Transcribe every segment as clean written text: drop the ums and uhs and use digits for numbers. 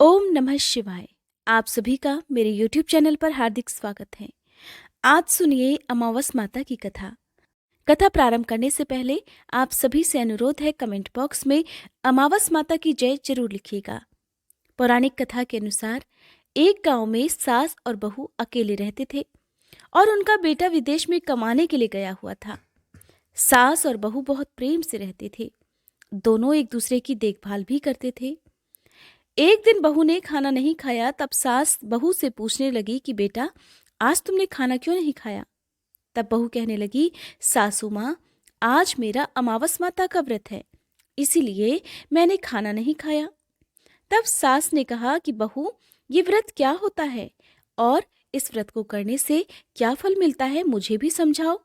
ओम नमः शिवाय। आप सभी का मेरे YouTube चैनल पर हार्दिक स्वागत है। आज सुनिए अमावस माता की कथा। कथा प्रारंभ करने से पहले आप सभी से अनुरोध है, कमेंट बॉक्स में अमावस माता की जय जरूर लिखिएगा। पौराणिक कथा के अनुसार एक गांव में सास और बहू अकेले रहते थे और उनका बेटा विदेश में कमाने के लिए गया हुआ था। सास और बहू बहुत प्रेम से रहते थे। दोनों एक दूसरे की देखभाल भी करते थे। एक दिन बहू ने खाना नहीं खाया, तब सास बहू से पूछने लगी कि बेटा, आज तुमने खाना क्यों नहीं खाया। तब बहू कहने लगी, सासू माँ, आज मेरा अमावस माता का व्रत है, इसीलिए मैंने खाना नहीं खाया। तब सास ने कहा कि बहू, ये व्रत क्या होता है और इस व्रत को करने से क्या फल मिलता है, मुझे भी समझाओ।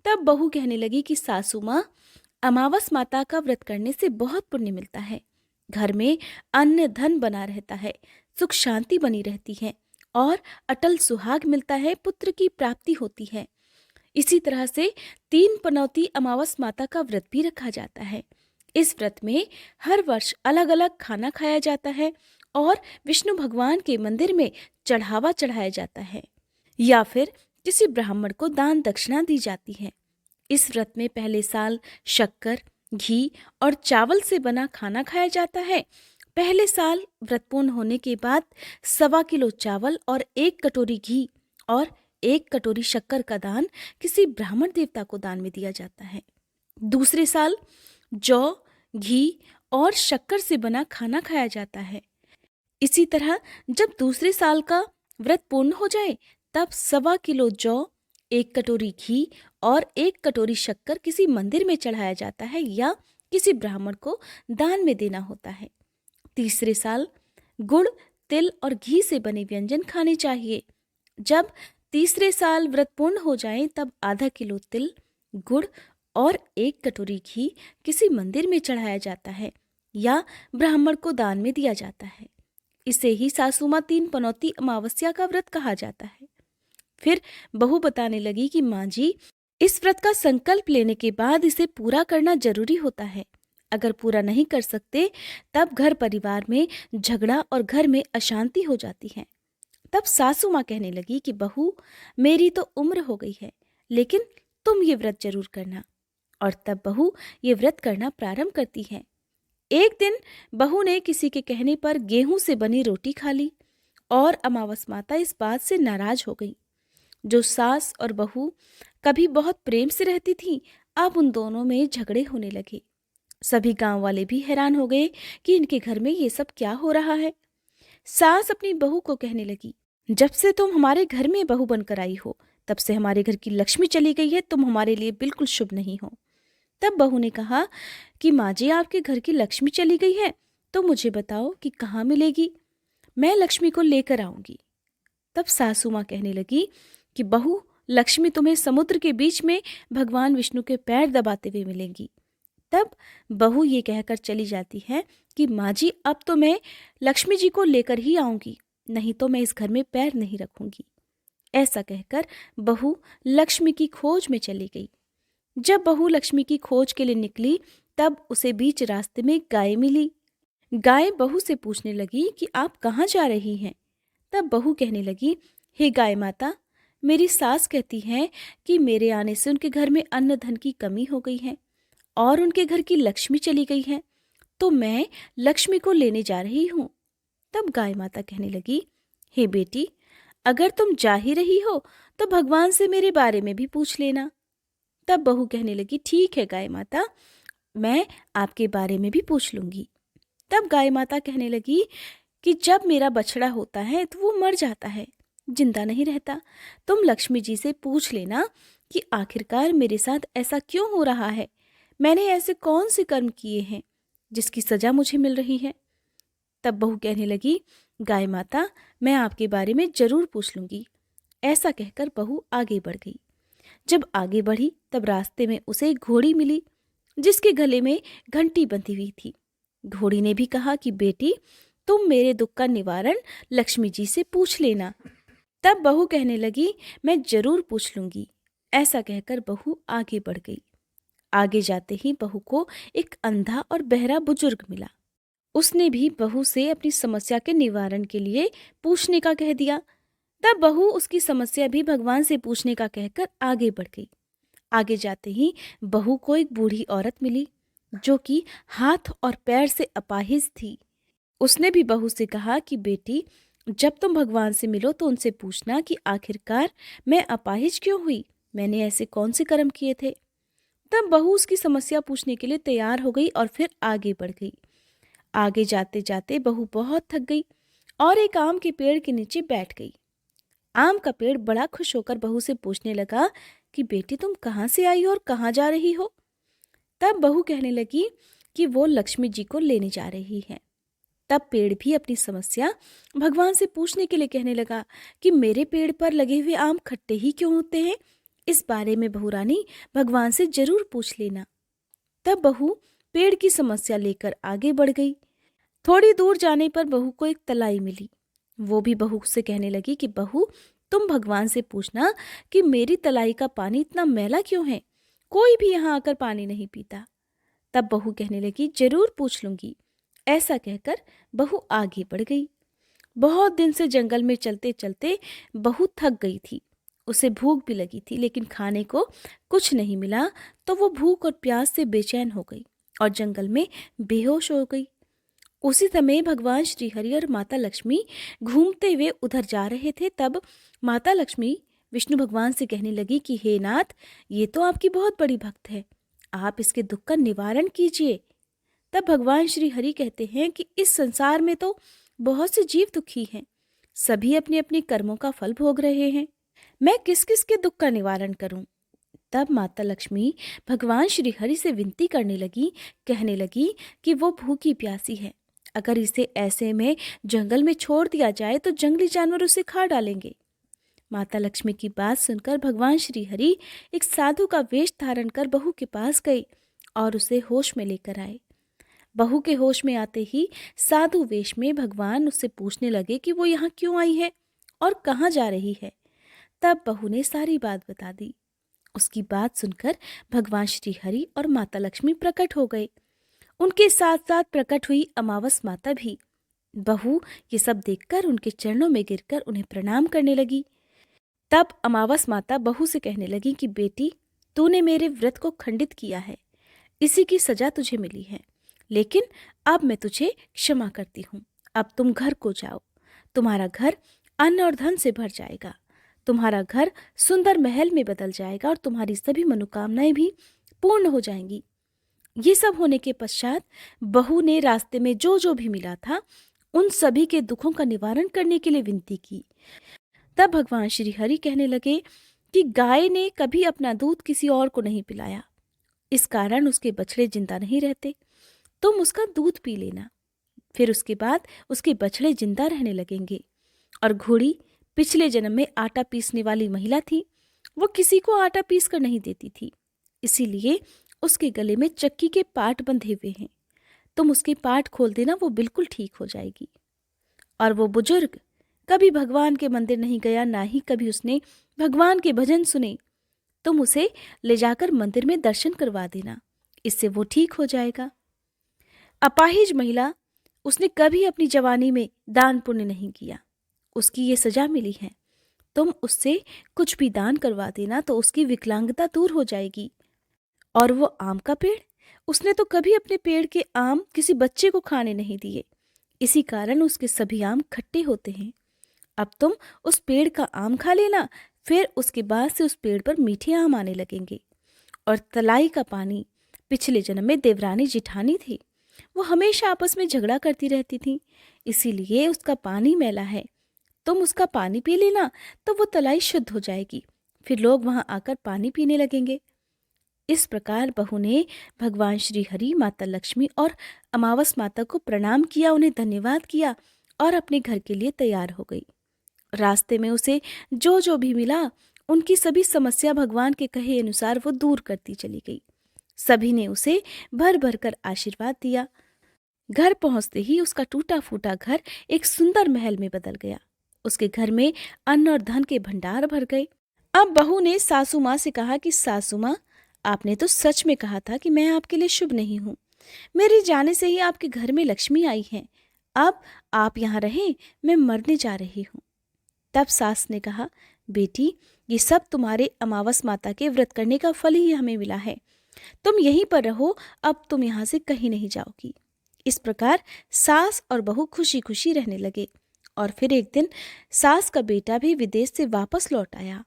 तब बहू कहने लगी कि सासू माँ, अमावस माता का व्रत करने से बहुत पुण्य मिलता है। घर में अन्न धन बना रहता है, सुख शांति बनी रहती है और अटल सुहाग मिलता है, पुत्र की प्राप्ति होती है। इसी तरह से 3 पनौती अमावस माता का व्रत भी रखा जाता है। इस व्रत में हर वर्ष अलग अलग खाना खाया जाता है और विष्णु भगवान के मंदिर में चढ़ावा चढ़ाया जाता है या फिर किसी ब्राह्मण को दान दक्षिणा दी जाती है। इस व्रत में पहले साल शक्कर, घी और चावल से बना खाना खाया जाता है। पहले साल व्रत पूर्ण होने के बाद 1.25 किलो चावल और 1 कटोरी घी और 1 कटोरी शक्कर का दान किसी ब्राह्मण देवता को दान में दिया जाता है। दूसरे साल जौ, घी और शक्कर से बना खाना खाया जाता है। इसी तरह जब दूसरे साल का व्रत पूर्ण हो जाए, तब 1.25 किलो जौ, 1 कटोरी घी और 1 कटोरी शक्कर किसी मंदिर में चढ़ाया जाता है या किसी ब्राह्मण को दान में देना होता है। तीसरे साल गुड़, तिल और घी से बने व्यंजन खाने चाहिए। जब तीसरे साल व्रत पूर्ण हो जाए, तब ½ किलो तिल, गुड़ और 1 कटोरी घी किसी मंदिर में चढ़ाया जाता है या ब्राह्मण को दान में दिया जाता है। इसे ही सासू माँ 3 पनौती अमावस्या का व्रत कहा जाता है। फिर बहू बताने लगी कि माँ जी, इस व्रत का संकल्प लेने के बाद इसे पूरा करना जरूरी होता है। अगर पूरा नहीं कर सकते, तब घर परिवार में झगड़ा और घर में अशांति हो जाती है। तब सासू माँ कहने लगी कि बहू, मेरी तो उम्र हो गई है, लेकिन तुम ये व्रत जरूर करना। और तब बहू ये व्रत करना प्रारंभ करती है। एक दिन बहू ने किसी के कहने पर गेहूं से बनी रोटी खा ली और अमावस माता इस बात से नाराज हो गई। जो सास और बहू कभी बहुत प्रेम से रहती थीं, अब उन दोनों में झगड़े होने लगे। सभी गांव वाले भी हैरान हो गए कि इनके घर में ये सब क्या हो रहा है। सास अपनी बहू को कहने लगी, जब से तुम हमारे घर में बहू बनकर आई हो, तब से हमारे घर की लक्ष्मी चली गई है। तुम हमारे लिए बिल्कुल शुभ नहीं हो। तब बहू ने कहा कि माँ जी, आपके घर की लक्ष्मी चली गई है, तो मुझे बताओ कि कहाँ मिलेगी, मैं लक्ष्मी को लेकर आऊंगी। तब सासू माँ कहने लगी कि बहू, लक्ष्मी तुम्हें समुद्र के बीच में भगवान विष्णु के पैर दबाते हुए मिलेंगी। तब बहू ये कहकर चली जाती है कि माँ जी, अब तो मैं लक्ष्मी जी को लेकर ही आऊंगी, नहीं तो मैं इस घर में पैर नहीं रखूंगी। ऐसा कहकर बहू लक्ष्मी की खोज में चली गई। जब बहू लक्ष्मी की खोज के लिए निकली, तब उसे बीच रास्ते में गाय मिली। गाय बहू से पूछने लगी कि आप कहाँ जा रही हैं। तब बहू कहने लगी, हे गाय माता, मेरी सास कहती हैं कि मेरे आने से उनके घर में अन्न धन की कमी हो गई है और उनके घर की लक्ष्मी चली गई है, तो मैं लक्ष्मी को लेने जा रही हूँ। तब गाय माता कहने लगी, हे बेटी, अगर तुम जा ही रही हो तो भगवान से मेरे बारे में भी पूछ लेना। तब बहू कहने लगी, ठीक है गाय माता, मैं आपके बारे में भी पूछ लूंगी। तब गाय माता कहने लगी कि जब मेरा बछड़ा होता है तो वो मर जाता है, जिंदा नहीं रहता। तुम लक्ष्मी जी से पूछ लेना कि आखिरकार मेरे साथ ऐसा क्यों हो रहा है, मैंने ऐसे कौन से कर्म किए हैं जिसकी सजा मुझे मिल रही है। तब बहू कहने लगी, गाय माता, मैं आपके बारे में जरूर पूछ लूंगी। ऐसा कहकर बहू आगे बढ़ गई। जब आगे बढ़ी, तब रास्ते में उसे एक घोड़ी मिली जिसके गले में घंटी बंधी हुई थी। घोड़ी ने भी कहा कि बेटी, तुम मेरे दुख का निवारण लक्ष्मी जी से पूछ लेना। तब बहू कहने लगी, मैं जरूर पूछ लूंगी। ऐसा कहकर बहू आगे बढ़ गई। आगे जाते ही बहू को एक अंधा और बहरा बुजुर्ग मिला। उसने भी बहू से अपनी समस्या के निवारण के लिए पूछने का कह दिया। तब बहू उसकी समस्या भी भगवान से पूछने का कहकर आगे बढ़ गई। आगे जाते ही बहू को एक बूढ़ी औरत मिली जो कि हाथ और पैर से अपाहिज थी। उसने भी बहू से कहा कि बेटी, जब तुम भगवान से मिलो तो उनसे पूछना कि आखिरकार मैं अपाहिज क्यों हुई, मैंने ऐसे कौन से कर्म किए थे। तब बहू उसकी समस्या पूछने के लिए तैयार हो गई और फिर आगे बढ़ गई। आगे जाते जाते बहू बहुत थक गई और एक आम के पेड़ के नीचे बैठ गई। आम का पेड़ बड़ा खुश होकर बहू से पूछने लगा कि बेटी, तुम कहाँ से आई हो और कहाँ जा रही हो। तब बहू कहने लगी कि वो लक्ष्मी जी को लेने जा रही है। तब पेड़ भी अपनी समस्या भगवान से पूछने के लिए कहने लगा कि मेरे पेड़ पर लगे हुए आम खट्टे ही क्यों होते हैं, इस बारे में बहू रानी भगवान से जरूर पूछ लेना। तब बहू पेड़ की समस्या लेकर आगे बढ़ गई। थोड़ी दूर जाने पर बहू को एक तलाई मिली। वो भी बहू से कहने लगी कि बहू, तुम भगवान से पूछना कि मेरी तलाई का पानी इतना मैला क्यों है, कोई भी यहाँ आकर पानी नहीं पीता। तब बहू कहने लगी जरूर पूछ लूंगी। ऐसा कहकर बहू आगे बढ़ गई। बहुत दिन से जंगल में चलते चलते बहू थक गई थी। उसे भूख भी लगी थी, लेकिन खाने को कुछ नहीं मिला तो वो भूख और प्यास से बेचैन हो गई और जंगल में बेहोश हो गई। उसी समय भगवान श्री हरि और माता लक्ष्मी घूमते हुए उधर जा रहे थे। तब माता लक्ष्मी विष्णु भगवान से कहने लगी कि हे नाथ, ये तो आपकी बहुत बड़ी भक्त है, आप इसके दुख का निवारण कीजिए। तब भगवान श्री हरि कहते हैं कि इस संसार में तो बहुत से जीव दुखी हैं, सभी अपने अपने कर्मों का फल भोग रहे हैं, मैं किस किस के दुख का निवारण करूं। तब माता लक्ष्मी भगवान श्री हरि से विनती करने लगी, कहने लगी कि वो भूखी प्यासी है, अगर इसे ऐसे में जंगल में छोड़ दिया जाए तो जंगली जानवर उसे खा डालेंगे। माता लक्ष्मी की बात सुनकर भगवान श्री हरि एक साधु का वेश धारण कर बहू के पास गए और उसे होश में लेकर आए। बहू के होश में आते ही साधु वेश में भगवान उससे पूछने लगे कि वो यहाँ क्यों आई है और कहाँ जा रही है। तब बहू ने सारी बात बता दी। उसकी बात सुनकर भगवान श्री हरि और माता लक्ष्मी प्रकट हो गए। उनके साथ साथ प्रकट हुई अमावस माता भी। बहू ये सब देखकर उनके चरणों में गिरकर उन्हें प्रणाम करने लगी। तब अमावस माता बहू से कहने लगी कि बेटी, तूने मेरे व्रत को खंडित किया है, इसी की सजा तुझे मिली है, लेकिन अब मैं तुझे क्षमा करती हूँ। अब तुम घर को जाओ, तुम्हारा घर अन्न और धन से भर जाएगा, तुम्हारा घर सुंदर महल में बदल जाएगा और तुम्हारी सभी मनोकामनाएं भी पूर्ण हो जाएंगी। ये सब होने के पश्चात बहू ने रास्ते में जो जो भी मिला था उन सभी के दुखों का निवारण करने के लिए विनती की। तब भगवान श्री हरि कहने लगे कि गाय ने कभी अपना दूध किसी और को नहीं पिलाया, इस कारण उसके बछड़े जिंदा नहीं रहते, तुम उसका दूध पी लेना, फिर उसके बाद उसके बछड़े जिंदा रहने लगेंगे। और घोड़ी पिछले जन्म में आटा पीसने वाली महिला थी, वो किसी को आटा पीस कर नहीं देती थी, इसीलिए उसके गले में चक्की के पाट बंधे हुए हैं, तुम उसके पाट खोल देना, वो बिल्कुल ठीक हो जाएगी। और वो बुजुर्ग कभी भगवान के मंदिर नहीं गया, ना ही कभी उसने भगवान के भजन सुने, तुम उसे ले जाकर मंदिर में दर्शन करवा देना, इससे वो ठीक हो जाएगा। अपाहिज महिला, उसने कभी अपनी जवानी में दान पुण्य नहीं किया, उसकी ये सजा मिली है, तुम उससे कुछ भी दान करवा देना तो उसकी विकलांगता दूर हो जाएगी। और वो आम का पेड़, उसने तो कभी अपने पेड़ के आम किसी बच्चे को खाने नहीं दिए, इसी कारण उसके सभी आम खट्टे होते हैं। अब तुम उस पेड़ का आम खा लेना, फिर उसके बाद से उस पेड़ पर मीठे आम आने लगेंगे। और तलाई का पानी, पिछले जन्म में देवरानी जिठानी थी, वो हमेशा आपस में झगड़ा करती रहती थी, इसीलिए उसका पानी मैला है, तुम उसका पानी पी लेना तो वो तलाई शुद्ध हो जाएगी, फिर लोग वहां आकर पानी पीने लगेंगे। इस प्रकार बहू ने भगवान श्री हरि, माता लक्ष्मी और अमावस माता को प्रणाम किया, उन्हें धन्यवाद किया और अपने घर के लिए तैयार हो गई। रास्ते में उसे जो जो भी मिला उनकी सभी समस्या भगवान के कहे अनुसार वो दूर करती चली गई। सभी ने उसे भर भर कर आशीर्वाद दिया। घर पहुंचते ही उसका टूटा फूटा घर एक सुंदर महल में बदल गया। उसके घर में अन्न और धन के भंडार भर गए। अब बहू ने सासू माँ से कहा कि सासू माँ, आपने तो सच में कहा था कि मैं आपके लिए शुभ नहीं हूँ, मेरे जाने से ही आपके घर में लक्ष्मी आई है। अब आप यहाँ रहें, मैं मरने जा रही हूँ। तब सास ने कहा, बेटी, ये सब तुम्हारे अमावस माता के व्रत करने का फल ही हमें मिला है। तुम यहीं पर रहो, अब तुम यहाँ से कहीं नहीं जाओगी। इस प्रकार सास और बहू खुशी खुशी रहने लगे। और फिर एक दिन सास का बेटा भी विदेश से वापस लौट आया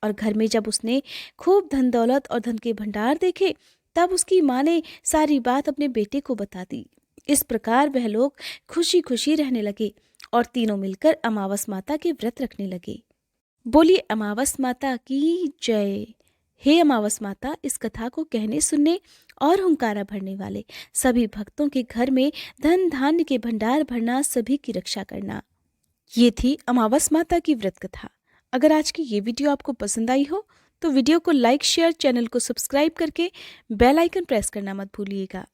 और घर में जब उसने खूब धन दौलत और धन के भंडार देखे, तब उसकी माँ ने सारी बात अपने बेटे को बता दी। इस प्रकार वह लोग खुशी खुशी रहने लगे और तीनों मिलकर अमावस माता के व्रत रखने लगे। बोलिए अमावस माता की जय। हे अमावस माता, इस कथा को कहने सुनने और हुंकारा भरने वाले सभी भक्तों के घर में धन धान्य के भंडार भरना, सभी की रक्षा करना। ये थी अमावस माता की व्रत कथा। अगर आज की ये वीडियो आपको पसंद आई हो तो वीडियो को लाइक, शेयर, चैनल को सब्सक्राइब करके बेल आइकन प्रेस करना मत भूलिएगा।